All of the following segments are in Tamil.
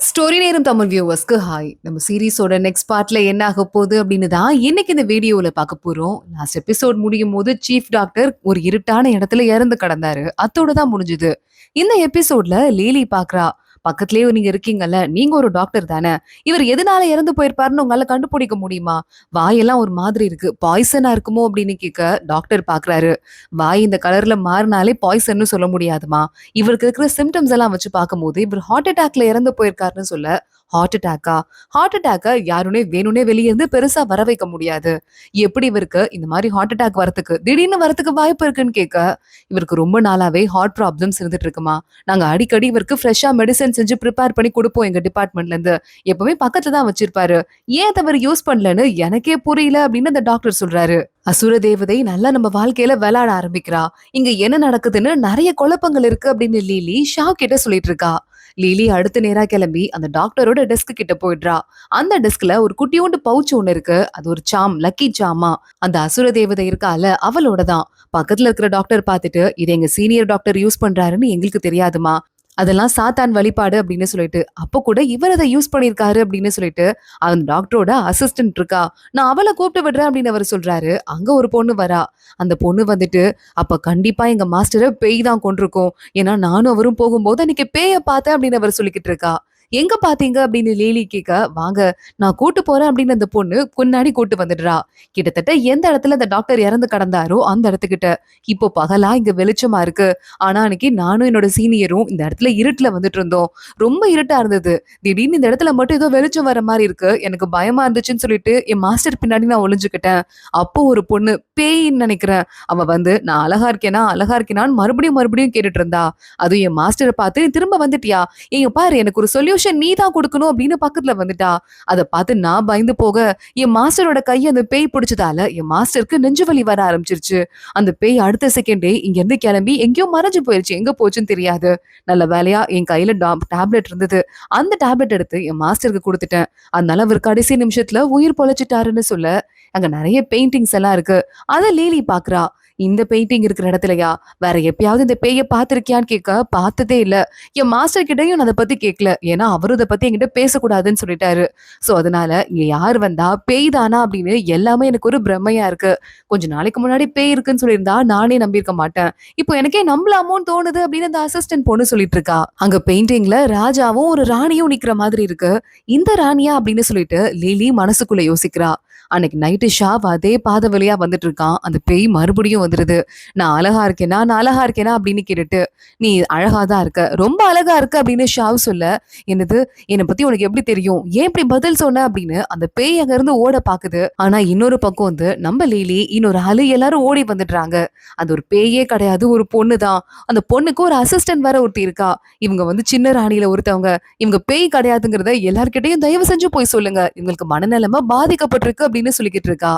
ஸ்டோரி நேரம் தமிழ் வியூவர்ஸ்க்கு ஹாய். நம்ம சீரிஸோட நெக்ஸ்ட் பார்ட்ல என்ன ஆக போகுது அப்படின்னு தான் இன்னைக்கு இந்த வீடியோல பார்க்க போறோம். லாஸ்ட் எபிசோட் முடியும் போது சீஃப் டாக்டர் ஒரு இருட்டான இடத்துல இறந்து கிடந்தாரு. அத்தோட தான் முடிஞ்சுது. இந்த எபிசோட்ல லேலி பாக்குறா, பக்கத்துலயே நீங்க இருக்கீங்கல்ல, நீங்க ஒரு டாக்டர் தானே, இவர் எதனால இறந்து போயிருப்பாருன்னு உங்களால கண்டுபிடிக்க முடியுமா? வாயெல்லாம் ஒரு மாதிரி இருக்கு, பாய்சனா இருக்குமோ அப்படின்னு கேட்க டாக்டர் பாக்குறாரு. வாய் இந்த கலர்ல மாறினாலே பாய்சன்னு சொல்ல முடியாதுமா. இவருக்கு இருக்கிற சிம்டம்ஸ் எல்லாம் வச்சு பார்க்கும்போது இவர் ஹார்ட் அட்டாக்ல இறந்து போயிருக்காருன்னு சொல்ல, ஹார்ட் அட்டாக்க யாருனே வேணும்னே வெளியே இருந்து பெருசா வர வைக்க முடியாது. எப்படி இவருக்கு இந்த மாதிரி ஹார்ட் அட்டாக் வரதுக்கு திடீர்னு வரதுக்கு வாய்ப்பு இருக்குன்னு கேட்க, இவருக்கு ரொம்ப நாளாவே ஹார்ட் ப்ராப்ளம்ஸ் இருந்துட்டு இருக்குமா. நாங்க அடிக்கடி இவருக்கு ஃப்ரெஷ்ஷா மெடிசன் செஞ்சு ப்ரிப்பேர் பண்ணி கொடுப்போம் எங்க டிபார்ட்மெண்ட்ல இருந்து. எப்பவுமே பக்கத்துல தான் வச்சிருப்பாரு. ஏன் அதை அவர் யூஸ் பண்ணலன்னு எனக்கே புரியல அப்படின்னு அந்த டாக்டர் சொல்றாரு. அசுர தேவதை நல்லா நம்ம வாழ்க்கையில விளையாட ஆரம்பிக்கிறா. இங்க என்ன நடக்குதுன்னு நிறைய குழப்பங்கள் இருக்கு அப்படின்னு லிலி ஷாவ் கிட்ட சொல்லிட்டு இருக்கா. லிலி அடுத்து நேரா கிளம்பி அந்த டாக்டரோட டெஸ்க் கிட்ட போயிடுறா. அந்த டெஸ்க்ல ஒரு குட்டியோண்டு பவுச் ஒண்ணு இருக்கு. அது ஒரு சாம், லக்கி சாமா. அந்த அசுர தேவதை இருக்கால, அவளோட தான். பக்கத்துல இருக்கிற டாக்டர் பார்த்துட்டு, இது எங்க சீனியர் டாக்டர் யூஸ் பண்றாருன்னு எங்களுக்கு தெரியாதுமா, அதெல்லாம் சாத்தான் வழிபாடு அப்படின்னு சொல்லிட்டு, அப்ப கூட இவர் அதை யூஸ் பண்ணிருக்காரு அப்படின்னு சொல்லிட்டு அந்த டாக்டரோட அசிஸ்டன்ட் இருக்கா, நான் அவளை கூப்பிட்டு விடுறேன் அப்படின்னு அவர் சொல்றாரு. அங்க ஒரு பொண்ணு வரா. அந்த பொண்ணு வந்துட்டு, அப்ப கண்டிப்பா எங்க மாஸ்டரை பேய் தான் கொண்டிருக்கோம், ஏன்னா நானும் அவரும் போகும்போது அன்னைக்கு பேய பார்த்தேன் அப்படின்னு அவர் சொல்லிக்கிட்டு இருக்கா. எங்க பாத்தீங்க அப்படின்னு லேலி கேட்க, வாங்க நான் கூட்டு போறேன் அப்படின்னு அந்த பொண்ணு பின்னாடி கூட்டு வந்துடுறா. கிட்டத்தட்ட எந்த இடத்துல அந்த டாக்டர் இறந்து கடந்தாரோ அந்த இடத்துக்கிட்ட. இப்போ பகலா இங்க வெளிச்சமா இருக்கு. ஆனா அன்னைக்கு நானும் என்னோட சீனியரும் இந்த இடத்துல இருட்டுல வந்துட்டு இருந்தோம். ரொம்ப இருட்டா இருந்தது. திடீர்னு இந்த இடத்துல மட்டும் ஏதோ வெளிச்சம் வர மாதிரி இருக்கு, எனக்கு பயமா இருந்துச்சுன்னு சொல்லிட்டு என் மாஸ்டர் பின்னாடி நான் ஒளிஞ்சுக்கிட்டேன். அப்போ ஒரு பொண்ணு, பேயின்னு நினைக்கிறேன், அவ வந்து நான் அழகா இருக்கேனா அழகா இருக்கேனான்னு மறுபடியும் மறுபடியும் கேட்டுட்டு இருந்தா. அதுவும் என் மாஸ்டரை பார்த்து, "நீ திரும்ப வந்துட்டியா, இங்க பாரு எனக்கு ஒரு சொல்யூஷன் நீ தான் கொடுக்கணும்" அப்படின்னு பக்கத்துல வந்துட்டா. அதை பார்த்து நான் பயந்து போக, என் மாஸ்டரோட கையை அந்த பேய் பிடிச்சதால என் மாஸ்டருக்கு நெஞ்சு வலி வர ஆரம்பிச்சிருச்சு. அந்த பேய் அடுத்த செகண்டே இங்க இருந்து கிளம்பி எங்கேயோ மறைஞ்சு போயிருச்சு, எங்க போச்சுன்னு தெரியாது. நல்ல வேலையா என் கையில டேப்லெட் இருந்தது. அந்த டேப்லெட் எடுத்து என் மாஸ்டருக்கு கொடுத்துட்டேன். அதனால அவர் கடைசி நிமிஷத்துல உயிர் பொழைச்சிட்டாருன்னு சொல்ல, அங்க நிறைய பெயிண்டிங்ஸ் எல்லாம் இருக்கு. அத லேலி பாக்குறா. இந்த பெயிண்டிங் இருக்கிற இடத்துலயா, வேற எப்பயாவது இந்த பேய பாத்திருக்கியான்னு கேட்க, பார்த்ததே இல்ல. என் மாஸ்டர் கிட்டயும் நான் அதை பத்தி கேட்கல, ஏன்னா அவரும் இதை பத்தி என்கிட்ட பேசக்கூடாதுன்னு சொல்லிட்டாரு. சோ அதனால இங்க யார் வந்தா பேய் தானா அப்படின்னு எல்லாமே எனக்கு ஒரு பிரமையா இருக்கு. கொஞ்ச நாளைக்கு முன்னாடி பேய் இருக்குன்னு சொல்லியிருந்தா நானே நம்பியிருக்க மாட்டேன். இப்போ எனக்கே நம்பலாமோன்னு தோணுது அப்படின்னு அந்த அசிஸ்டன்ட் பொண்ணு சொல்லிட்டு இருக்கா. அங்க பெயிண்டிங்ல ராஜாவும் ஒரு ராணியும் நிக்கிற மாதிரி இருக்கு. இந்த ராணியா அப்படின்னு சொல்லிட்டு லிலி மனசுக்குள்ள யோசிக்கிறா. அன்னைக்கு நைட்டு ஷாவ் அதே பாத வழியா வந்துட்டு இருக்கான். அந்த பேய் மறுபடியும் வந்துருது. நான் அழகா இருக்கேனா அப்படின்னு கேட்டுட்டு, நீ அழகா தான் இருக்க, ரொம்ப அழகா இருக்க அப்படின்னு ஷாவ் சொல்ல, என்னது, என்னை பத்தி உனக்கு எப்படி தெரியும், ஏன் இப்படி பதில் சொன்ன அப்படின்னு அந்த பேய் அங்க இருந்து ஓட பாக்குது. ஆனா இன்னொரு பக்கம் வந்து நம்ம லீலி இன்னொரு ஆளு எல்லாரும் ஓடி வந்துடுறாங்க. அது ஒரு பேயே கிடையாது, ஒரு பொண்ணு தான். அந்த பொண்ணுக்கு ஒரு அசிஸ்டன்ட் வேற ஒருத்தி இருக்கா. இவங்க வந்து சின்ன ராணியில ஒருத்தவங்க. இவங்க பேய் கிடையாதுங்கிறத எல்லார்கிட்டையும் தயவு செஞ்சு போய் சொல்லுங்க, இவங்களுக்கு மனநலமா பாதிக்கப்பட்டிருக்கு அப்படின்னு சொல்லிக்கிட்டு இருக்கா.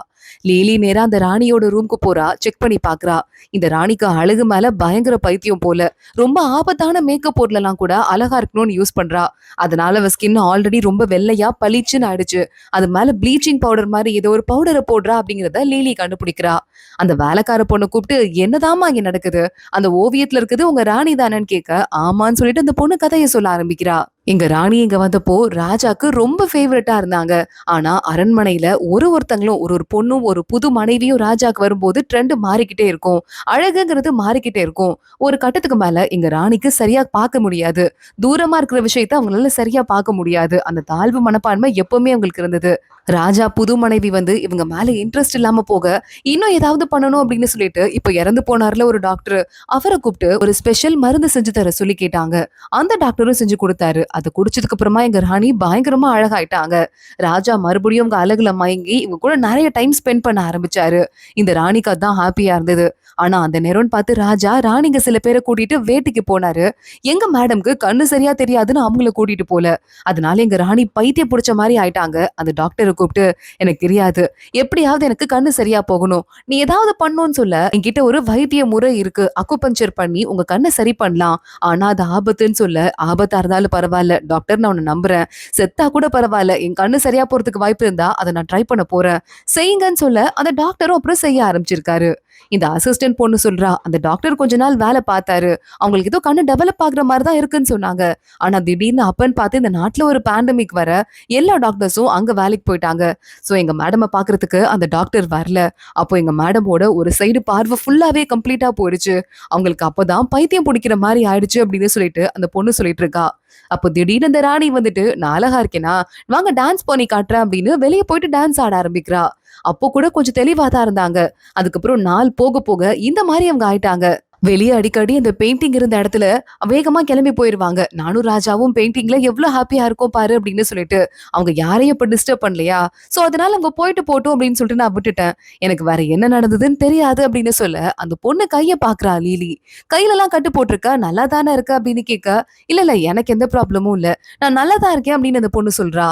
லிலி நேரா அந்த ராணியோட ரூம்க்கு போறா. செக் பண்ணி பாக்குறா. இந்த ராணிக்கு அழகு மேல பயங்கர பைத்தியம் போல. ரொம்ப ஆபத்தான மேக்கப் பொருளெல்லாம் கூட அழகா இருக்கணும்னு யூஸ் பண்றா. அதனால அவ ஸ்கின் ஆல்ரெடி ரொம்ப வெள்ளையா பளிச்சுன்னு ஆயிடுச்சு. அது மேல ப்ளீச்சிங் பவுடர் மாதிரி ஏதோ ஒரு பவுடரை போடுறா அப்படிங்கிறத லிலி கண்டுபிடிக்கிறா. அந்த வேலைக்கார பொண்ணை கூப்பிட்டு, என்னதாம்மா இங்க நடக்குது, அந்த ஓவியத்துல இருக்குது உங்க ராணி தானேன்னு கேட்க, ஆமான்னு சொல்லிட்டு அந்த பொண்ணு கதையை சொல்ல ஆரம்பிக்கிறா. எங்க ராணி இங்க வந்தப்போ ராஜாக்கு ரொம்ப ஃபேவரட்டா இருந்தாங்க. ஆனா அரண்மனையில ஒருத்தங்களும் ஒரு பொண்ணும் ஒரு புது மனைவியும் ராஜாக்கு வரும்போது ட்ரெண்ட் மாறிக்கிட்டே இருக்கும். அழகுங்கிறது மாறிக்கிட்டே இருக்கும். ஒரு கட்டத்துக்கு மேல எங்க ராணிக்கு சரியா பார்க்க முடியாது. தூரமா இருக்கிற விஷயத்த அவங்களால சரியா பார்க்க முடியாது. அந்த தாழ்வு மனப்பான்மை எப்பவுமே அவங்களுக்கு இருந்தது. ராஜா புது மனைவி வந்து இவங்க மேல இன்ட்ரெஸ்ட் இல்லாம போக, இன்னும் ஏதாவது பண்ணணும் அப்படின்னு சொல்லிட்டு இப்ப இறந்து போனார்ல ஒரு டாக்டர், அவரை கூப்பிட்டு ஒரு ஸ்பெஷல் மருந்து செஞ்சு தர சொல்லி கேட்டாங்க. அந்த டாக்டரும் செஞ்சு கொடுத்தாரு. அதை குடிச்சதுக்கு அப்புறமா எங்க ராணி பயங்கரமா அழகாயிட்டாங்க. ராஜா மறுபடியும் அவங்க அழகுல மயங்கி இவங்க கூட நிறைய டைம் ஸ்பெண்ட் பண்ண ஆரம்பிச்சாரு. இந்த ராணிக்கு அதான் ஹாப்பியா இருந்தது. ஆனா அந்த நேரம்னு பார்த்து ராஜா ராணிங்க சில பேரை கூட்டிட்டு வேட்டைக்கு போனாரு. எங்க மேடம்க்கு கண்ணு சரியா தெரியாதுன்னு அவங்கள கூட்டிட்டு போல. அதனால எங்க ராணி பைத்தியம் பிடிச்ச மாதிரி ஆயிட்டாங்க. அந்த டாக்டரை கூப்பிட்டு, எனக்கு தெரியாது, எப்படியாவது எனக்கு கண்ணு சரியா போகணும், நீ ஏதாவது பண்ணணும்னு சொல்ல, என்கிட்ட ஒரு வைத்திய முறை இருக்கு, அக்குபஞ்சர் பண்ணி உங்க கண்ணை சரி பண்ணலாம், ஆனா அது ஆபத்துன்னு சொல்ல, ஆபத்தா இருந்தாலும் பரவாயில்ல, பரவாயில்ல டாக்டர், நான் உன்னை நம்புறேன். செத்தா கூட பரவாயில்ல, என் கண்ணு சரியா போறதுக்கு வாய்ப்பு இருந்தா அதை நான் ட்ரை பண்ண போறேன், செய்யுங்கன்னு சொல்ல அந்த டாக்டரும் அப்புறம் செய்ய ஆரம்பிச்சிருக்காரு. இந்த அசிஸ்டன்ட் பொண்ணு சொல்றா, அந்த டாக்டர் கொஞ்ச நாள் வேலை பார்த்தாரு, அவங்களுக்கு ஏதோ கண்ணு டெவலப் ஆகுற மாதிரி தான் இருக்குன்னு சொன்னாங்க. ஆனா திடீர்னு அப்பன்னு பார்த்து இந்த நாட்டுல ஒரு பேண்டமிக் வர எல்லா டாக்டர்ஸும் அங்க வேலைக்கு போயிட்டாங்க. சோ எங்க மேடமை பாக்குறதுக்கு அந்த டாக்டர் வரல. அப்போ எங்க மேடமோட ஒரு சைடு பார்வை ஃபுல்லாவே கம்ப்ளீட்டா போயிடுச்சு. அவங்களுக்கு அப்பதான் பைத்தியம் பிடிக்கிற மாதிரி ஆயிடுச்சு அப்படின்னு சொல்லிட்டு அந்த பொண்ணு சொல்லிட்டு இருக்கா. அப்போ திடீர்னு இந்த ராணி வந்துட்டு, நான் அழகா இருக்கேனா, வாங்க டான்ஸ் பண்ணி காட்டுறேன் அப்படின்னு வெளியே போயிட்டு டான்ஸ் ஆட ஆரம்பிக்கிறா. அப்போ கூட கொஞ்சம் தெளிவா தான் இருந்தாங்க. அதுக்கப்புறம் நாள் போக போக இந்த மாதிரி அவங்க ஆயிட்டாங்க. வெளியே அடிக்கடி இந்த பெயிண்டிங் இருந்த இடத்துல வேகமா கிளம்பி போயிருவாங்க. நானும் ராஜாவும் பெயிண்டிங்ல எவ்வளவு ஹாப்பியா இருக்கோம் பாரு அப்படின்னு சொல்லிட்டு. அவங்க யாரையும் இப்ப டிஸ்டர்ப் பண்ணலையா, சோ அதனால அவங்க போயிட்டு போட்டோம் அப்படின்னு சொல்லிட்டு நான் விட்டுட்டேன். எனக்கு வேற என்ன நடந்ததுன்னு தெரியாது அப்படின்னு சொல்ல அந்த பொண்ணு கைய பாக்குறா லீலி. கையில எல்லாம் கட்டு போட்டிருக்க, நல்லா தானே இருக்க அப்படின்னு கேட்க, இல்ல இல்ல எனக்கு எந்த ப்ராப்ளமும் இல்ல, நான் நல்லா தான் இருக்கேன் அப்படின்னு அந்த பொண்ணு சொல்றா.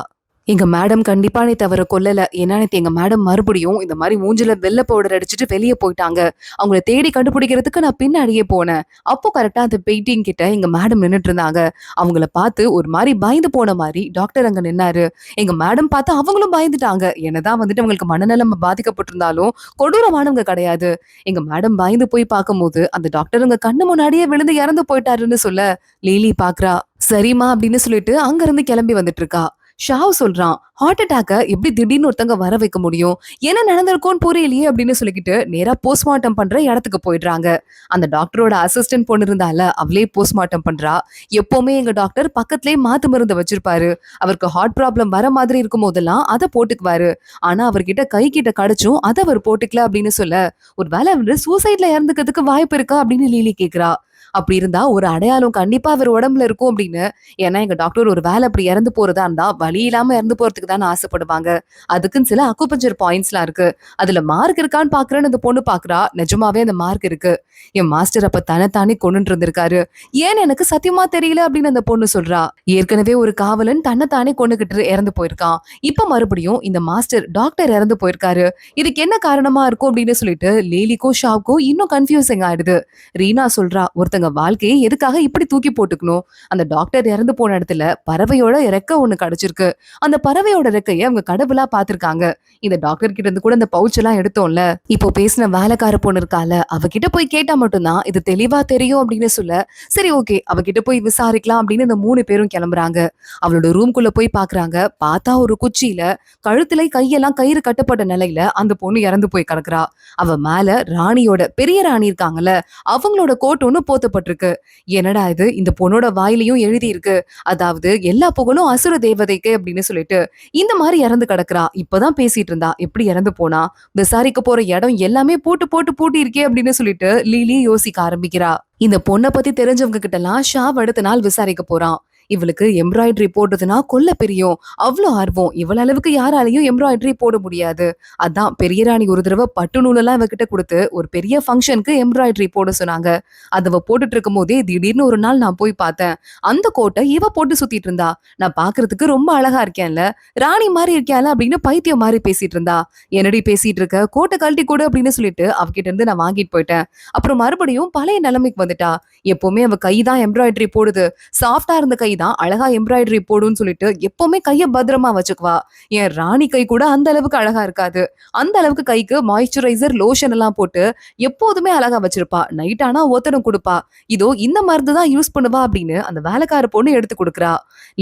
எங்க மேடம் கண்டிப்பா நீ தவற கொல்லல. ஏன்னா நேத்து எங்க மேடம் மறுபடியும் இந்த மாதிரி மூஞ்சில வெள்ளை பவுடர் அடிச்சுட்டு வெளியே போயிட்டாங்க. அவங்கள தேடி கண்டுபிடிக்கிறதுக்கு நான் பின்னாடியே போனேன். அப்போ கரெக்டா அந்த பெயிண்டிங் கிட்ட எங்க மேடம் நின்னுட்டு இருந்தாங்க. அவங்கள பார்த்து ஒரு மாதிரி பயந்து போன மாதிரி டாக்டர் அங்க நின்னாரு. எங்க மேடம் பார்த்து அவங்களும் பயந்துட்டாங்க. என்னதான் வந்துட்டு அவங்களுக்கு மனநலம் பாதிக்கப்பட்டிருந்தாலும் கொடூரமானவங்க கிடையாது. எங்க மேடம் பயந்து போய் பார்க்கும்போது அந்த டாக்டர் உங்க கண்ணு முன்னாடியே விழுந்து இறந்து போயிட்டாருன்னு சொல்ல லீலி பாக்குறா. சரிம்மா அப்படின்னு சொல்லிட்டு அங்க இருந்து கிளம்பி வந்துட்டு இருக்கா. ஷாவ் சொல்றான், ஹார்ட் அட்டாக்க எப்படி திடீர்னு ஒருத்தங்க வர வைக்க முடியும், என்ன நடந்திருக்கும்னு புரியலையே அப்படின்னு சொல்லிக்கிட்டு நேரா போஸ்ட்மார்ட்டம் பண்ற இடத்துக்கு போயிடுறாங்க. அந்த டாக்டரோட அசிஸ்டன்ட் பொண்ணு இருந்தால அவளே போஸ்ட்மார்ட்டம் பண்றா. எப்பவுமே எங்க டாக்டர் பக்கத்திலே மாத்து மருந்து வச்சிருப்பாரு. அவருக்கு ஹார்ட் ப்ராப்ளம் வர மாதிரி இருக்கும் போதெல்லாம் அதை போட்டுக்குவாரு. ஆனா அவர்கிட்ட கை கிட்ட கடிச்சும் அதை அவர் போட்டுக்கல அப்படின்னு சொல்ல, ஒரு வேளை அவரு சூசைட்ல இறந்துக்கிறதுக்கு வாய்ப்பு இருக்கா அப்படின்னு லீலி கேக்குறா. அப்படி இருந்தா ஒரு அடையாளம் கண்டிப்பா அவர் உடம்புல இருக்கும் அப்படின்னு. ஏன்னா எங்க டாக்டர் ஒரு வேலை அப்படி இறந்து போறதா இருந்தா வலி இல்லாம இறந்து போறதுக்கு தான் ஆசைப்படுவாங்க. அதுக்குன்னு சில அக்குபஞ்சர் பாயிண்ட்ஸ் எல்லாம் இருக்கு. அதுல மார்க் இருக்கான்னு பாக்குறேன்னு அந்த பொண்ணு பாக்குறா. நிஜமாவே அந்த மார்க் இருக்கு. என் மாஸ்டர் அப்ப தன்னைத்தானே கொண்டுட்டு இருந்திருக்காரு, ஏன்னு எனக்கு சத்தியமா தெரியல அப்படின்னு அந்த பொண்ணு சொல்றா. ஏற்கனவே ஒரு காவலன் தன்னைத்தானே கொண்டுகிட்டு இறந்து போயிருக்கான். இப்ப மறுபடியும் இந்த மாஸ்டர் டாக்டர் இறந்து போயிருக்காரு. இதுக்கு என்ன காரணமா இருக்கும் அப்படின்னு சொல்லிட்டு லேலிக்கும் ஷாவுக்கும் இன்னும் கன்ஃபியூசிங் ஆயிடுது. ரீனா சொல்றா, ஒருத்தங்க வாழ்க்கையை எதுக்காக இப்படி தூக்கி போட்டுக்கணும், அந்த டாக்டர் இறந்து போன இடத்துல பறவையோட ரெக்க ஒண்ணு கிடைச்சிருக்கு. அந்த பறவையோட ரெக்கையை அவங்க கடவுளா பாத்திருக்காங்க. இந்த டாக்டர் கிட்ட இருந்து கூட அந்த பவுச் எல்லாம் எடுத்தோம்ல, இப்போ பேசின வேலைக்கார பொண்ணு இருக்கால, அவகிட்ட போய் கேட்டா மட்டும்தான் இது தெளிவா தெரியும் அப்படின்னு சொல்ல, சரி ஓகே அவகிட்ட போய் விசாரிக்கலாம் அப்படின்னு இந்த 3 பேரும் கிளம்புறாங்க. அவளோட ரூம்குள்ள போய் பாக்குறாங்க. பார்த்தா ஒரு குச்சியில கழுத்துல கையெல்லாம் கயிறு கட்டப்பட்ட நிலையில அந்த பொண்ணு இறந்து போய் கிடக்குறா. அவ மேல ராணியோட பெரிய ராணி இருக்காங்கல்ல, அவங்களோட கோட் ஒண்ணு போத்தப்பட்டிருக்கு. என்னடா இது, இந்த பொண்ணோட வாயிலையும் எழுதி இருக்கு, அதாவது எல்லா புகழும் அசுர தேவதைக்கு அப்படின்னு சொல்லிட்டு. இந்த மாதிரி இறந்து கிடக்குறா. இப்பதான் பேசிட்டு இருந்தா, எப்படி இறந்து போனா, விசாரிக்க போற இடம் எல்லாமே போட்டு போட்டு பூட்டி இருக்கே அப்படின்னு சொல்லிட்டு லீலி யோசிக்க ஆரம்பிக்கிறா. இந்த பொண்ணை பத்தி தெரிஞ்சவங்க கிட்ட எல்லாம் ஷாவ் அடுத்த நாள் விசாரிக்க போறான். இவளுக்கு எம்ப்ராய்டரி போடுறதுனா கொல்ல பெரியும், அவ்வளோ ஆர்வம். இவ்வளவு அளவுக்கு யாராலையும் எம்ப்ராய்டரி போட முடியாது. அதான் பெரிய ராணி ஒரு தடவை பட்டு நூலெல்லாம் இவகிட்ட கொடுத்து ஒரு பெரிய ஃபங்க்ஷனுக்கு எம்ப்ராய்டரி போட சொன்னாங்க. அதவ போட்டுட்டு இருக்கும் போதே திடீர்னு ஒரு நாள் நான் போய் பார்த்தேன். அந்த கோட்டை இவ போட்டு சுத்திட்டு இருந்தா. நான் பாக்குறதுக்கு ரொம்ப அழகா இருக்கேன்ல, ராணி மாதிரி இருக்கேன்ல அப்படின்னு பைத்தியம் மாதிரி பேசிட்டு இருந்தா. என்னடி பேசிட்டு இருக்க, கோட்டை கழட்டி கொடு அப்படின்னு சொல்லிட்டு அவகிட்ட இருந்து நான் வாங்கிட்டு போயிட்டேன். அப்புறம் மறுபடியும் பழைய நிலைமைக்கு வந்துட்டா. எப்பவுமே அவ கை தான் எம்ப்ராய்டரி போடுது, சாஃப்டா இருந்த கை தான் அழகா எம்ப்ராய்டரி போடுன்னு சொல்லிட்டு எப்பவுமே கைய பத்திரமா வச்சுக்குவா. என் ராணி கை கூட அந்த அளவுக்கு அழகா இருக்காது. அந்த அளவுக்கு கைக்கு மாய்ஸ்சரைசர் லோஷன் எல்லாம் போட்டு எப்போதுமே அழகா வச்சிருப்பா. நைட் ஆனா ஒத்தடம் கொடுப்பா. இதோ இந்த மருந்து தான் யூஸ் பண்ணுவா அப்படின்னு அந்த வேலைக்கார பொண்ணு எடுத்து கொடுக்குறா.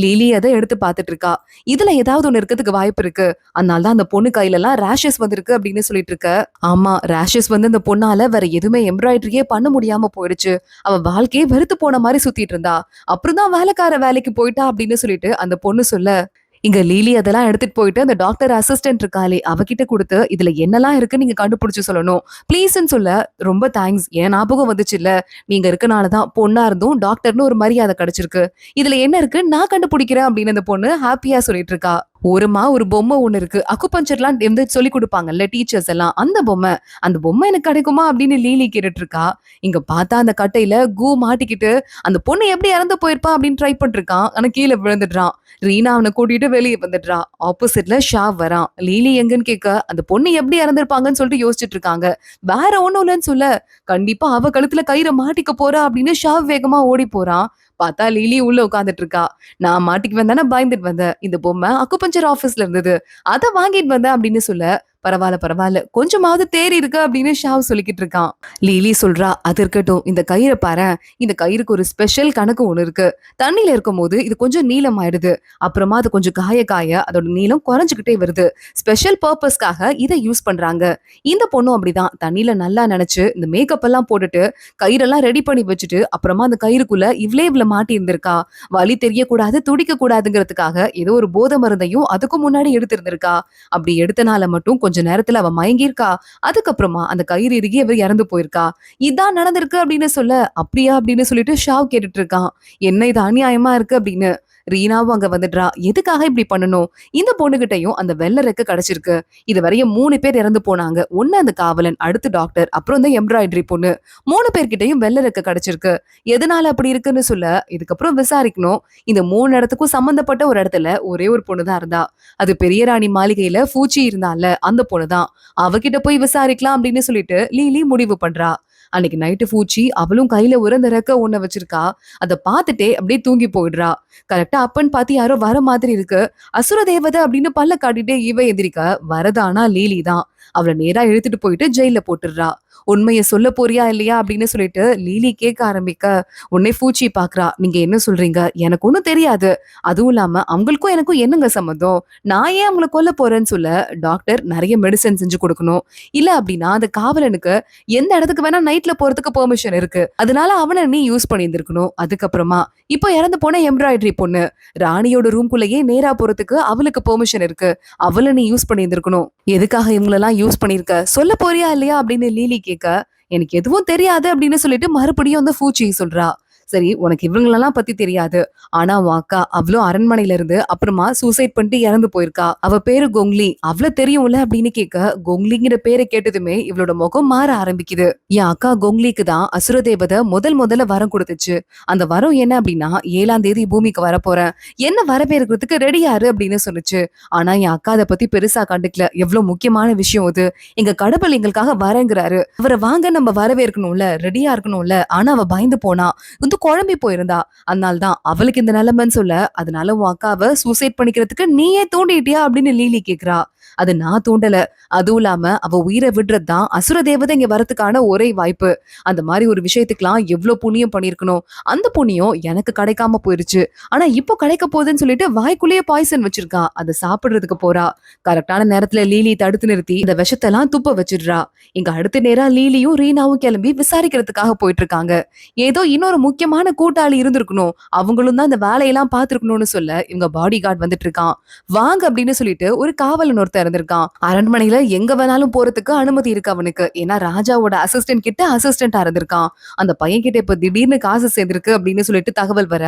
லீலி அதை எடுத்து பார்த்துட்டு இருக்கா. இதுல ஏதாவது ஒண்ணு இருக்கிறதுக்கு வாய்ப்பு இருக்கு. அதனாலதான் அந்த பொண்ணு கையில எல்லாம் ரேஷஸ் வந்திருக்கு அப்படின்னு சொல்லிட்டு இருக்க. ஆமா, ரேஷஸ் வந்து அந்த பொண்ணால வேற எதுவுமே எம்ப்ராய்டரியே பண்ண முடியாம போயிடுச்சு. அவ வாழ்க்கையே வெறுத்து போன மாதிரி சுத்திட்டு இருந்தா. அப்புறம் தான் வேலைக்கார வேலைக்கு போயிட்டா அப்படின்னு சொல்லிட்டு அந்த பொண்ணு சொல்ல, இங்க லீலி அதெல்லாம் எடுத்துட்டு போயிட்டு அந்த டாக்டர் அசிஸ்டன்ட் இருக்காளே அவகிட்ட கொடுத்து இதுல என்னெல்லாம் இருக்கு நீங்க கண்டுபிடிச்சு சொல்லணும் ப்ளீஸ்ன்னு சொல்ல, ரொம்ப தேங்க்ஸ், என் ஞாபகம் வந்துச்சு இல்ல, நீங்க இருக்கனாலதான் பொண்ணா இருந்தும் டாக்டர்னு ஒரு மரியாதை கிடைச்சிருக்கு. இதுல என்ன இருக்கு நான் கண்டுபிடிக்கிறேன் அப்படின்னு அந்த பொண்ணு ஹாப்பியா சொல்லிட்டு இருக்கா. ஓரமா ஒரு பொம்மை ஒண்ணு இருக்கு, அக்குபஞ்சர்லாம் எந்த சொல்லி கொடுப்பாங்கல்ல டீச்சர்ஸ் எல்லாம், அந்த பொம்மை எனக்கு கிடைக்குமா அப்படின்னு லீலி கேட்டுட்டு இருக்கா. இங்க பார்த்தா அந்த கட்டையில கூ மாட்டிக்கிட்டு அந்த பொண்ணு எப்படி இறந்து போயிருப்பா அப்படின்னு ட்ரை பண்ணிருக்கான். ஆனா கீழே விழுந்துடுறான். ரீனா அவனை கூட்டிட்டு வெளியே வந்துடுறா. ஆப்போசிட்ல ஷாவ் வரான். லீலி எங்கன்னு கேட்க அந்த பொண்ணு எப்படி இறந்திருப்பாங்கன்னு சொல்லிட்டு யோசிச்சுட்டு இருக்காங்க. வேற ஒண்ணும் இல்லைன்னு சொல்ல, கண்டிப்பா அவ கழுத்துல கயிறை மாட்டிக்க போறா அப்படின்னு ஷாவ் வேகமா ஓடி போறான். பார்த்தா லிலி உள்ள உட்கார்ந்துட்டு இருக்கா. நான் மாட்டிக்குவேன் தானே பயந்துட்டு வந்தேன். இந்த பொம்மை அக்குபஞ்சர் ஆபீஸ்ல இருந்தது. அத வாங்கிட்டு வந்தேன் அப்படின்னு சொல்ல, பரவால்ல, பரவால்ல. கொஞ்சமாவது தேறி இருக்கு அப்படின்னு ஷாவ் சொல்லிக்கிட்டு இருக்கான். லிலி சொல்றா, அது இருக்கட்டும். இந்த கயிற பாரேன். இந்த கயிறுக்கு ஒரு ஸ்பெஷல் கணக்கு ஒண்ணு இருக்கு. தண்ணீல இருக்கும்போது இது கொஞ்சம் நீளமாயிடுது. அப்புறமா அது கொஞ்சம் காய காய அதோட நீளம் குறைஞ்சுகிட்டே வருது. ஸ்பெஷல் பர்பஸ்க்காக இத யூஸ் பண்றாங்க. இந்த பொண்ணும் அப்படிதான். தண்ணீல நல்லா நனைச்சு இந்த மேக்கப் எல்லாம் போட்டுட்டு கயிறெல்லாம் ரெடி பண்ணி வச்சுட்டு அப்புறமா அந்த கயிறுக்குள்ள இவ்ளோ மாட்டி இருந்திருக்கா. வலி தெரியக்கூடாது, துடிக்க கூடாதுங்கிறதுக்காக ஏதோ ஒரு போதை மருந்தையும் அதுக்கு முன்னாடி எடுத்திருந்திருக்கா. அப்படி எடுத்தனால மட்டும் கொஞ்ச நேரத்துல அவ மயங்கியிருக்கா. அதுக்கப்புறமா அந்த கயிறு இறுகி அவ இறந்து போயிருக்கா. இதான் நடந்திருக்கு அப்படின்னு சொல்ல, அப்படியா அப்படின்னு சொல்லிட்டு ஷாவ் கேட்டுட்டு இருக்கான். என்ன இது அநியாயமா இருக்கு அப்படின்னு. ரீனாவும் அங்க வந்துடுறா. எதுக்காக இப்படி பண்ணணும்? இந்த பொண்ணுகிட்டயும் அந்த வெள்ளை ரெக்க கிடைச்சிருக்கு. இது வரையும் 3 பேர் இறந்து போனாங்க. ஒண்ணு அந்த காவலன், அடுத்து டாக்டர், அப்புறம் இந்த எம்ப்ராய்டரி பொண்ணு. 3 பேர்கிட்டயும் வெள்ளை ரெக்க கிடைச்சிருக்கு. எதனால அப்படி இருக்குன்னு சொல்ல, இதுக்கப்புறம் விசாரிக்கணும். இந்த 3 இடத்துக்கும் சம்பந்தப்பட்ட ஒரு இடத்துல ஒரே ஒரு பொண்ணு தான் இருந்தா. அது பெரிய ராணி மாளிகையில பூச்சி இருந்தால அந்த பொண்ணு தான். அவகிட்ட போய் விசாரிக்கலாம் அப்படின்னு சொல்லிட்டு லீலி முடிவு பண்றா. அன்னைக்கு நைட்டு பூச்சி அவளும் கையில ஒரு அந்த ரெக்க ஒண்ண வச்சிருக்கா. அத பாத்துட்டே அப்படியே தூங்கி போயிடுறா. கரெக்டா அப்பன்னு பார்த்து யாரோ வர மாதிரி இருக்கு. அசுர தேவதை அப்படின்னு பல்ல காட்டிட்டே இவ எந்திரிக்க, வரதானா லீலி தான். அவளை நேரா இழுத்துட்டு போயிட்டு ஜெயில போட்டுடுறா. உண்மையை சொல்ல போறியா இல்லையா அப்படின்னு சொல்லிட்டு லீலி கேட்க ஆரம்பிக்க, உன்னை பூச்சி பாக்குறா. நீங்க என்ன சொல்றீங்க? எனக்கு ஒண்ணும் தெரியாது. அதுவும் இல்லாம அவங்களுக்கும் எனக்கும் என்னங்க சம்மந்தம்? நான் ஏன் அவங்களை கொல்ல போறேன்னு சொல்ல, டாக்டர் நிறைய மெடிசன் செஞ்சு கொடுக்கணும். இல்ல அப்படின்னா அந்த காவலனுக்கு எந்த இடத்துக்கு வேணா நைட்ல போறதுக்கு பெர்மிஷன் இருக்கு. அதனால அவனை நீ யூஸ் பண்ணியிருந்திருக்கணும். அதுக்கப்புறமா இப்போ இறந்து போன எம்ப்ராய்டரி பொண்ணு ராணியோட ரூம்குள்ளேயே நேரா போறதுக்கு அவளுக்கு பெர்மிஷன் இருக்கு. அவளை நீ யூஸ் பண்ணியிருந்திருக்கணும். எதுக்காக இவங்களெல்லாம் யூஸ் பண்ணிருக்க? சொல்ல போறியா இல்லையா அப்படின்னு லீலி கேட்க, எனக்கு எதுவும் தெரியாது அப்படின்னு சொல்லிட்டு மறுபடியும் அந்த பூச்சி சொல்றா. சரி, உனக்கு இவங்களெல்லாம் பத்தி தெரியாது. ஆனா உன் அக்கா அவ்வளோ அரண்மனையில இருந்து அப்புறமா சூசைட் பண்ணிட்டு இறந்து போயிருக்கா. அவ பேரு கொங்லி. அவ்வளவு தெரியும்ல அப்படின்னு கேட்க, கொங்லிங்கிற பேரை கேட்டதுமே இவளோட முகம் மாற ஆரம்பிக்குது. என் அக்கா கொங்லிக்கு தான் அசுர தேவதை முதல்ல வரம் கொடுத்துச்சு. அந்த வரம் என்ன அப்படின்னா, 7ஆம் தேதி பூமிக்கு வரப்போறேன், என்ன வரவேற்கிறதுக்கு ரெடியாரு அப்படின்னு சொன்னுச்சு. ஆனா என் அக்கா அதை பத்தி பெருசா கண்டுக்கல. எவ்வளவு முக்கியமான விஷயம் அது. எங்க கடவுள் எங்களுக்காக வரேங்கிறாரு, அவரை வாங்க நம்ம வரவேற்கணும்ல, ரெடியா இருக்கணும்ல. ஆனா அவ பயந்து போனா, வந்து குழம்பி போயிருந்தா. அதனால்தான் அவளுக்கு இந்த நிலைமைன்னு சொல்ல, அதனால உன் அக்காவை சூசைட் பண்ணிக்கிறதுக்கு நீயே தூண்டிட்டியா அப்படின்னு லீலி கேக்குறா. அது நான் தூண்டல. அதுவும் இல்லாம அவ உயிரை விடுறதுதான் அசுர தேவதை இங்க வரதுக்கான ஒரே வாய்ப்பு. அந்த மாதிரி ஒரு விஷயத்துக்கெல்லாம் எவ்வளவு புண்ணியம் பண்ணிருக்கணும். அந்த புண்ணியம் எனக்கு கிடைக்காம போயிருச்சு. ஆனா இப்போ கிடைக்க போகுதுன்னு சொல்லிட்டு வாய்க்குள்ளேயே பாய்சன் வச்சிருக்கா. அதை சாப்பிடுறதுக்கு போறா. கரெக்டான நேரத்துல லீலி தடுத்து நிறுத்தி இந்த விஷத்தெல்லாம் துப்ப வச்சிடுறா. இங்க அடுத்த நேரம் லீலியும் ரீனாவும் கிளம்பி விசாரிக்கிறதுக்காக போயிட்டு இருக்காங்க. ஏதோ இன்னொரு முக்கியமான கூட்டாளி இருந்திருக்கணும். அவங்களும் தான் இந்த வேலையெல்லாம் பார்த்திருக்கணும்னு சொல்ல, இவங்க பாடி கார்டு வந்துட்டு இருக்கான். வாங்க அப்படின்னு சொல்லிட்டு ஒரு காவலன் ஒருத்தர் இருந்திருக்கான். அரண்மனையில எங்க வேணாலும் போறதுக்கு அனுமதி இருக்கு அவனுக்கு. ஏன்னா ராஜாவோட அசிஸ்டன்ட் கிட்ட அசிஸ்டன்டா இருந்திருக்கான். அந்த பையன் கிட்ட இப்ப திடீர்னு காசு சேர்ந்திருக்கு அப்படின்னு சொல்லிட்டு தகவல் வர,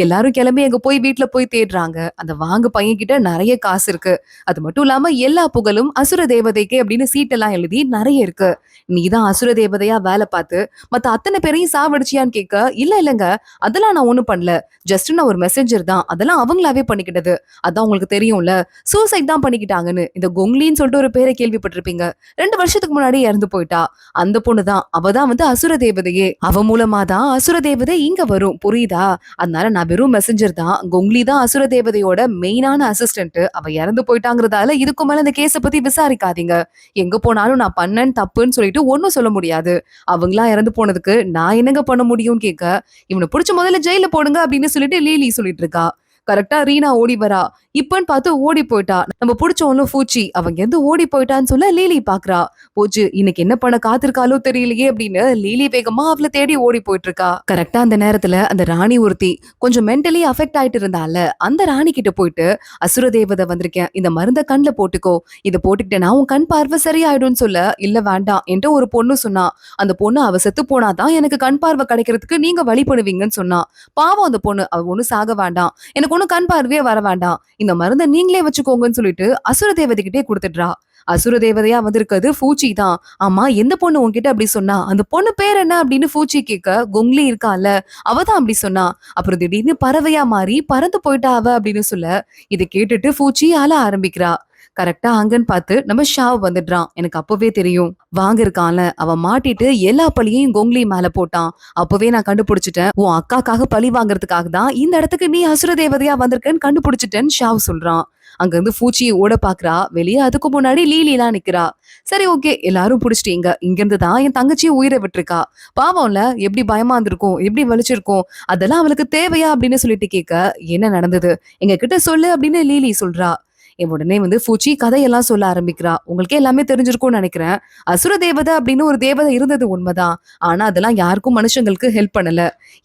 எல்லாரும் கிளம்பி அங்க போய் வீட்டுல போய் தேடுறாங்க. அந்த வாங்க பையன் கிட்ட நிறைய காசு இருக்கு. அது மட்டும் இல்லாம எல்லா புகழும் அசுர தேவதைக்கு அப்படின்னு சீட்டெல்லாம் எழுதி நிறைய இருக்கு. நீதான் அசுர தேவதையா வேலை பார்த்து மத்த அத்தனை பேரையும் சாவடிச்சியான்னு கேட்க, இல்லங்க, அதெல்லாம் நான் ஒண்ணும் பண்ணல. ஜஸ்ட் நான் ஒரு மெசேஞ்சர் தான். அதெல்லாம் அவங்களாவே பண்ணிக்கிட்டது. அதான் உங்களுக்கு தெரியும்ல, சூசைட் தான் பண்ணிக்கிட்டாங்கன்னு. இந்த கொங்லின்னு சொல்லிட்டு ஒரு பேரை கேள்விப்பட்டிருப்பீங்க. 2 வருஷத்துக்கு முன்னாடி இறந்து போயிட்டா. அந்த பொண்ணு தான். அவ தான் வந்து அசுர தேவதையே. அவ மூலமா தான் அசுர தேவதை இங்க வரும். புரியுதா? அதனால நான் வெறும் மெசஞ்சர் தான். கொங்லி தான் அசுர தேவதையோட மெயினான அசிஸ்டன்ட். அவ இறந்து போயிட்டாங்கிறதால இதுக்கு மேல இந்த கேஸ பத்தி விசாரிக்காதீங்க. எங்க போனாலும் நான் பண்ணேன் தப்புன்னு சொல்லிட்டு ஒன்னும் சொல்ல முடியாது. அவங்களா இறந்து போனதுக்கு நான் என்னங்க பண்ண முடியும்னு கேட்க, இவனை புடிச்ச முதல்ல ஜெயில போடுங்க அப்படின்னு சொல்லிட்டு லீலி சொல்லிட்டு இருக்கா. கரெக்டா ரீனா ஓடி வரா. இப்பன்னு பார்த்து ஓடி போயிட்டா. நம்ம புடிச்சவனும் பூச்சி அவங்க எந்த ஓடி போயிட்டான்னு சொல்ல லீலி பாக்குறா. போச்சு, இன்னைக்கு என்ன பண்ண காத்திருக்காலோ தெரியலையே அப்படின்னு லீலி வேகமா அவளை தேடி ஓடி போயிட்டு இருக்கா. கரெக்டா அந்த நேரத்துல அந்த ராணி ஒருத்தி கொஞ்சம் மென்டலி அஃபெக்ட் ஆயிட்டு இருந்தால, அந்த ராணி கிட்ட போயிட்டு, அசுர தேவதை வந்திருக்கேன், இந்த மருந்த கண்ணுல போட்டுக்கோ, இதை போட்டுக்கிட்டேன்னா உன் கண் பார்வை சரியாயிடும்னு சொல்ல, இல்ல வேண்டாம் என்று ஒரு பொண்ணு சொன்னா. அந்த பொண்ணு அவ செத்து போனாதான் எனக்கு கண் பார்வை கிடைக்கிறதுக்கு நீங்க வழி பண்ணுவீங்கன்னு சொன்னா. பாவம் அந்த பொண்ணு, அவ ஒண்ணு சாக வேண்டாம், எனக்கு ஒண்ணு கண் பார்வையே வர வேண்டாம், இந்த மருந்தை நீங்களே வச்சுக்கோங்கன்னு சொல்லிட்டு அசுர தேவதை கிட்டே கொடுத்துடுறா. அசுர தேவதையா வந்திருக்கிறது பூச்சி தான். ஆமா, எந்த பொண்ணு உன்கிட்ட அப்படி சொன்னா? அந்த பொண்ணு பேர் என்ன அப்படின்னு பூச்சி கேட்க, கொங்லி இருக்கால, அவதான் அப்படி சொன்னா. அப்புறம் திடீர்னு பறவையா மாறி பறந்து போயிட்டா அவ அப்படின்னு சொல்ல, இதை கேட்டுட்டு பூச்சி அழ ஆரம்பிக்கிறா. கரெக்டா அங்கன்னு பார்த்து நம்ம ஷாவ் வந்துடுறான். எனக்கு அப்பவே தெரியும். வாங்க இருக்கான்ல, அவன் மாட்டிட்டு எல்லா பழியையும் கோங்லி மேல போட்டான். அப்பவே நான் கண்டுபிடிச்சுட்டேன். உன் அக்காக்காக பழி வாங்குறதுக்காக தான் இந்த இடத்துக்கு நீ அசுர தேவதையா வந்திருக்கேன்னு கண்டுபிடிச்சிட்டேன்னு ஷாவ் சொல்றான். அங்க இருந்து பூச்சி ஓட பாக்குறா. வெளியே அதுக்கு முன்னாடி லீலிலாம் நிக்கிறா. சரி ஓகே, எல்லாரும் புடிச்சிட்டீங்க. இங்க இருந்து தான் என் தங்கச்சியும் உயிரை விட்டுருக்கா. பாவம்ல, எப்படி பயமா இருந்திருக்கும், எப்படி வலிச்சிருக்கும். அதெல்லாம் அவளுக்கு தேவையா அப்படின்னு சொல்லிட்டு கேட்க, என்ன நடந்தது எங்க கிட்ட சொல்லு அப்படின்னு லீலி சொல்றா. உடனே வந்து பூச்சி கதையெல்லாம் சொல்ல ஆரம்பிக்கிறா. உங்களுக்கே எல்லாமே தெரிஞ்சிருக்கும்னு நினைக்கிறேன். அசுர தேவதை அப்படின்னு ஒரு தேவதை இருந்தது உண்மைதான். ஆனா அதெல்லாம் யாருக்கும் மனுஷங்களுக்கு ஹெல்ப் பண்ணல.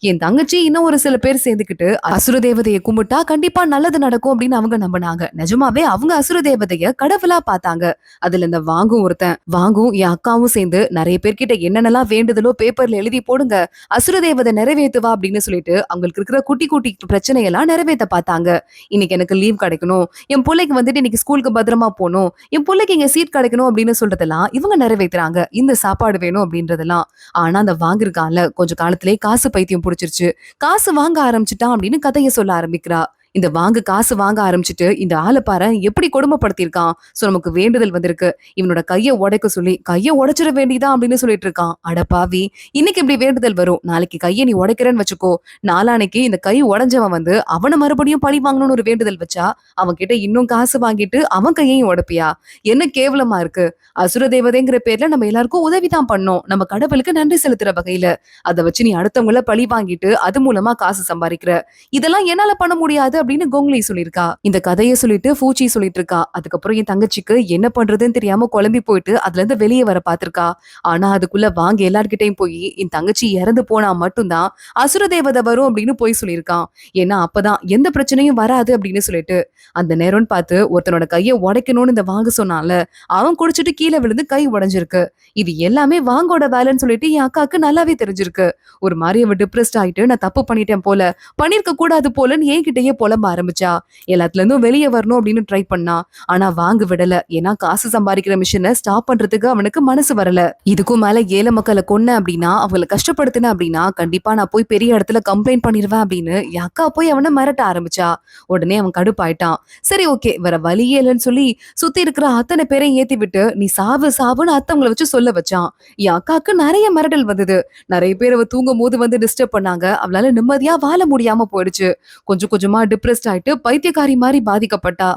என் தங்கச்சி இன்னும் ஒரு சில பேர் சேர்ந்துக்கிட்டு அசுர தேவதையை கும்பிட்டா கண்டிப்பா நல்லது நடக்கும் அப்படின்னு அவங்க நம்பினாங்க. நிஜமாவே அவங்க அசுர தேவதைய கடவுளா பார்த்தாங்க. அதுல இந்த வாங்கும் ஒருத்தன். வாங்கும் என் அக்காவும் சேர்ந்து நிறைய பேர்கிட்ட என்னென்னலாம் வேண்டுதலோ பேப்பர்ல எழுதி போடுங்க, அசுர தேவதை நிறைவேத்துவா அப்படின்னு சொல்லிட்டு அவங்களுக்கு இருக்கிற குட்டி குட்டி பிரச்சனையெல்லாம் நிறைவேற்ற பார்த்தாங்க. இன்னைக்கு எனக்கு லீவ் கிடைக்கணும், என் பிள்ளைக்கு வந்துட்டு இன்னைக்கு ஸ்கூலுக்கு பத்திரமா போகணும், என் பிள்ளைக்கு இங்க சீட் கிடைக்கணும் அப்படின்னு சொல்றதெல்லாம் இவங்க நிறைவேத்துறாங்க. இந்த சாப்பாடு வேணும் அப்படின்றதெல்லாம். ஆனா அந்த வாங்கிருக்கான்ல, கொஞ்ச காலத்திலே காசு பைத்தியம் பிடிச்சிருச்சு. காசு வாங்க ஆரம்பிச்சுட்டான் அப்படின்னு கதையை சொல்ல ஆரம்பிக்கிறா. இந்த காசு வாங்க ஆரம்பிச்சுட்டு இந்த ஆளை பாரு எப்படி கொடுமைப்படுத்திருக்கான். சோ நமக்கு வேண்டுதல் வந்திருக்கு, இவனோட கையை உடைக்க சொல்லி கையை உடைச்சிட வேண்டியதான் அப்படின்னு சொல்லிட்டு இருக்கான். அட பாவி, இன்னைக்கு இப்படி வேண்டுதல் வரும், நாளைக்கு கையை நீ உடைக்கிறேன்னு வச்சுக்கோ, நாளானைக்கு இந்த கை உடைஞ்சவன் வந்து அவனை மறுபடியும் பழி வாங்கணும்னு ஒரு வேண்டுதல் வச்சா அவன் கிட்ட இன்னும் காசு வாங்கிட்டு அவன் கையையும் உடைப்பியா? என்ன கேவலமா இருக்கு. அசுர தேவதைங்கிற பேர்ல நம்ம எல்லாருக்கும் உதவிதான் பண்ணோம், நம்ம கடவுளுக்கு நன்றி செலுத்துற வகையில. அதை வச்சு நீ அடுத்தவங்கள பழி வாங்கிட்டு அது மூலமா காசு சம்பாதிக்கிற, இதெல்லாம் என்னால பண்ண முடியாது அப்படின்னு கோங்லி சொல்லியிருக்கா. இந்த கதையை சொல்லிட்டு பூச்சி சொல்லிட்டு இருக்கா. அதுக்கப்புறம் என் தங்கச்சிக்கு என்ன பண்றதுன்னு தெரியாம குழம்பி போயிட்டு அதுல இருந்து வெளியே வர பாத்திருக்கா. ஆனா அதுக்குள்ள வாங்க எல்லார்கிட்டையும் போய் என் தங்கச்சி இறந்து போனா மட்டும்தான் அசுர தேவதை வரும் அப்படின்னு போய் சொல்லியிருக்கான். ஏன்னா அப்பதான் எந்த பிரச்சனையும் வராது அப்படின்னு சொல்லிட்டு. அந்த நேரம்னு பார்த்து ஒருத்தனோட கையை உடைக்கணும்னு இந்த வாங்க சொன்னால, அவன் குடிச்சிட்டு கீழே விழுந்து கை உடைஞ்சிருக்கு. இது எல்லாமே வாங்கோட வேலைன்னு சொல்லிட்டு என் அக்காவுக்கு நல்லாவே தெரிஞ்சிருக்கு. ஒரு மாதிரி அவ டிப்ரெஸ்ட் ஆயிட்டு நான் தப்பு பண்ணிட்டேன் போல, பண்ணிருக்க கூடாது போலன்னு என்கிட்டயே புலம்ப ஆரம்பிச்சா. எல்லாத்துல இருந்தும் வெளியே வரணும் அப்படின்னு ட்ரை பண்ணா. ஆனா வாங்க விடல. ஏன்னா காசு சம்பாதிக்கிற மிஷினை ஸ்டாப் பண்றதுக்கு அவனுக்கு மனசு வரல. இதுக்கும் மேல ஏழை மக்களை கொன்ன அப்படின்னா, அவங்களை கஷ்டப்படுத்தின அப்படின்னா கண்டிப்பா நான் போய் பெரிய இடத்துல கம்ப்ளைண்ட் பண்ணிடுவேன் அப்படின்னு என் அக்கா போய் அவனை மிரட்ட ஆரம்பிச்சா. உடனே அவன் கடுப்பாயிட்டான். சரி ஓகே, வேற வழியே இல்லைன்னு சொல்லி சுத்தி இருக்கிற அத்தனை பேரையும் ஏத்தி விட்டு நீ சாவு சாவுன்னு அத்தவங்களை வச்சு சொல்ல வச்சான். என் அக்காவுக்கு நிறைய மிரட்டல் வந்தது. நிறைய பேர் அவ தூங்கும் போது வந்து டிஸ்டர்ப் பண்ணாங்க. அவளால நிம்மதியா வாழ முடியாம போயிடுச்சு. கொஞ்சம் கொஞ்சமா டிப்ரெஸ்ட் ஆயிட்டு பைத்தியக்காரி மாதிரி பாதிக்கப்பட்டா.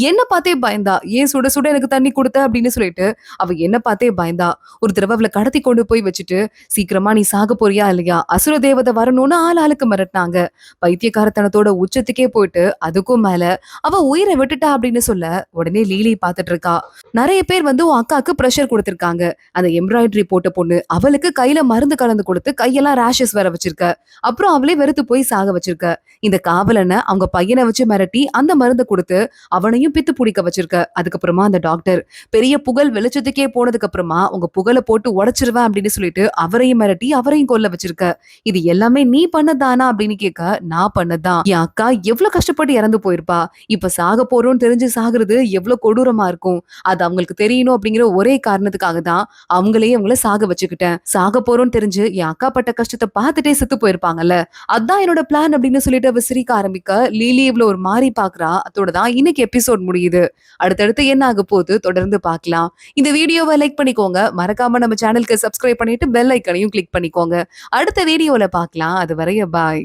என்ன பார்த்தே பயந்தா. ஏன் சுட சுட எனக்கு தண்ணி கொடுத்த அப்படின்னு சொல்லிட்டு அவ என்ன பார்த்தே பயந்தா. ஒரு தடவை அவளை கடத்தி கொண்டு போய் வச்சுட்டு, சீக்கிரமா நீ சாக போறியா இல்லையா, அசுர தேவதை வரணும்னு ஆளுக்கு மிரட்டினாங்க. பைத்தியக்காரத்தனத்தோட உச்சத்துக்கே போயிட்டு அதுக்கும் மேல அவ உயிரை விட்டுட்டா அப்படின்னு சொல்ல உடனே லீலி பாத்துட்டு இருக்கா. நிறைய பேர் வந்து உன் அக்காக்கு பிரஷர் கொடுத்திருக்காங்க. அந்த எம்ப்ராய்டரி போட்ட பொண்ணு அவளுக்கு கையில மருந்து கலந்து கொடுத்து கையெல்லாம் ரேஷஸ் வர வச்சிருக்க. அப்புறம் அவளே வெறுத்து போய் சாக வச்சிருக்க. இந்த காவலனை அவங்க பையனை வச்சு மிரட்டி அந்த மருந்தை கொடுத்து அவனையும் பித்து பிடிக்க வச்சிருக்க. அதுக்கப்புறமா அந்த டாக்டர் பெரிய புகழ் வெளிச்சத்துக்கே போனதுக்கு அப்புறமா உங்க புகழை போட்டு உடைச்சிருவேன் அப்படின்னு சொல்லிட்டு அவரையும் மிரட்டி அவரையும் கொல்ல வச்சிருக்க. இது எல்லாமே நீ பண்ணதானா அப்படின்னு கேட்க, நான் பண்ணதான். என் அக்கா எவ்வளவு கஷ்டப்பட்டு இறந்து போயிருப்பா. இப்ப சாக போறோம்னு தெரிஞ்சு சாகுறது எவ்வளவு கொடூரமா இருக்கும். அது அவங்களுக்கு தெரியணும் அப்படிங்கிற ஒரே காரணத்துக்காக தான் அவங்கள சாக வச்சுக்கிட்டேன். சாக போறோம்னு தெரிஞ்சு என் அக்கா பட்ட கஷ்டத்தை பார்த்துட்டே செத்து போயிருப்பாங்கல்ல, அதான் என்னோட பிளான் அப்படின்னு சொல்லிட்டு அவ சிரிக்க ஆரம்பிக்க லீலி இவ்வளவு ஒரு மாறி பாக்குறா. அதோட தான் இன்னைக்கு எபிசோட் முடியுது. அடுத்தடுத்து என்ன ஆக போகுது தொடர்ந்து பார்க்கலாம். இந்த வீடியோவை லைக் பண்ணிக்கோங்க. மறக்காம நம்ம சேனலுக்கு சப்ஸ்கிரைப் பண்ணிட்டு பெல் ஐக்கனையும் கிளிக் பண்ணிக்கோங்க. அடுத்த வீடியோல பார்க்கலாம். அது வரைய பாய்.